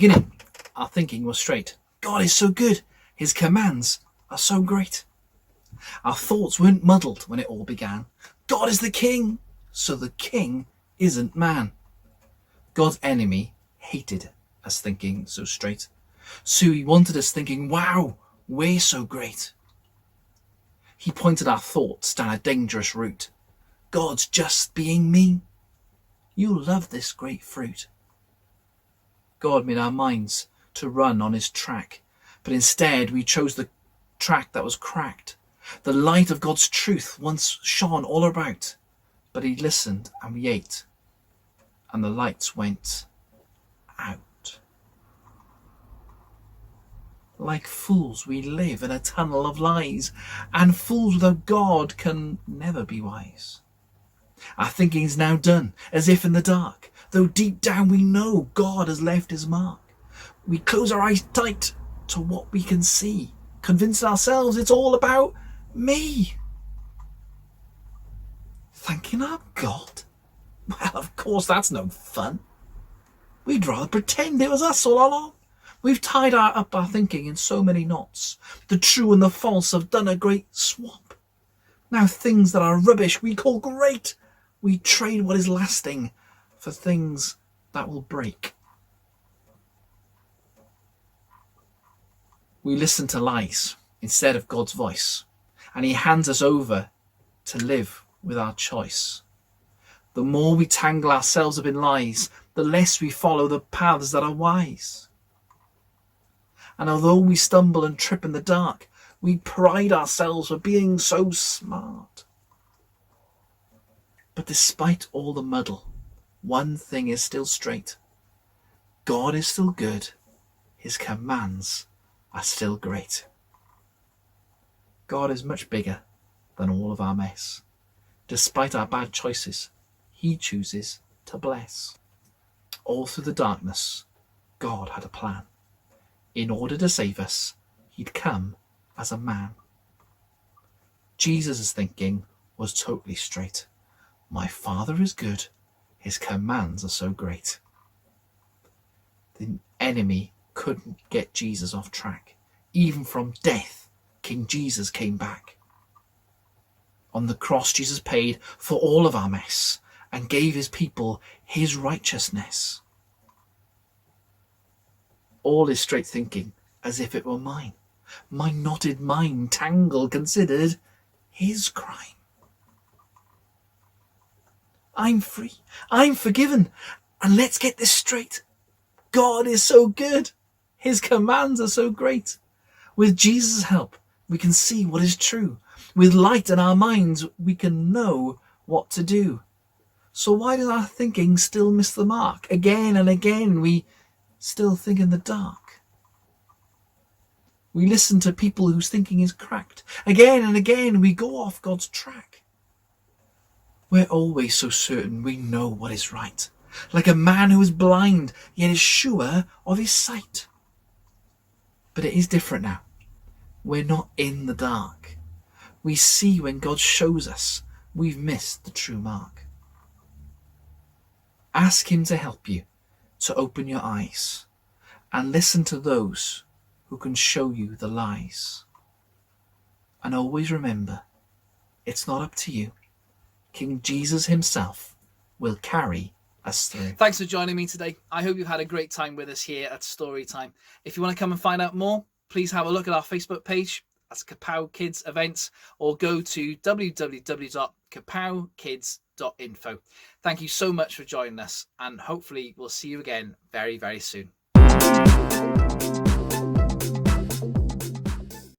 beginning, our thinking was straight. God is so good. His commands are so great. Our thoughts weren't muddled when it all began. God is the king, so the king isn't man. God's enemy hated us thinking so straight. So he wanted us thinking, wow, we're so great. He pointed our thoughts down a dangerous route. God's just being mean. You'll love this great fruit. God made our minds to run on his track, but instead we chose the track that was cracked. The light of God's truth once shone all about, but he listened and we ate, and the lights went out. Like fools we live in a tunnel of lies, and fools without God can never be wise. Our thinking's now done, as if in the dark, though deep down we know God has left his mark. We close our eyes tight to what we can see, convincing ourselves it's all about me. Thanking our God? Well, of course that's no fun. We'd rather pretend it was us all along. We've tied up our thinking in so many knots. The true and the false have done a great swap. Now things that are rubbish we call great. We trade what is lasting for things that will break. We listen to lies instead of God's voice, and he hands us over to live with our choice. The more we tangle ourselves up in lies, the less we follow the paths that are wise. And although we stumble and trip in the dark, we pride ourselves for being so smart. But despite all the muddle, one thing is still straight. God is still good. His commands are still great. God is much bigger than all of our mess. Despite our bad choices, he chooses to bless. All through the darkness, God had a plan. In order to save us, he'd come as a man. Jesus' thinking was totally straight. My Father is good. His commands are so great. The enemy couldn't get Jesus off track. Even from death, King Jesus came back. On the cross, Jesus paid for all of our mess and gave his people his righteousness. All is straight thinking, as if it were mine. My knotted mind, tangled, considered his crime. I'm free, I'm forgiven, and let's get this straight. God is so good, his commands are so great. With Jesus' help, we can see what is true. With light in our minds, we can know what to do. So why does our thinking still miss the mark? Again and again, we still think in the dark. We listen to people whose thinking is cracked. Again and again, we go off God's track. We're always so certain we know what is right, like a man who is blind, yet is sure of his sight. But it is different now. We're not in the dark. We see when God shows us we've missed the true mark. Ask him to help you to open your eyes and listen to those who can show you the lies. And always remember, it's not up to you. King Jesus himself will carry us through. Thanks for joining me today. I hope you've had a great time with us here at Storytime. If you want to come and find out more, please have a look at our Facebook page. That's Kapow Kids Events, or go to www.kapowkids.info. Thank you so much for joining us, and hopefully we'll see you again very, very soon.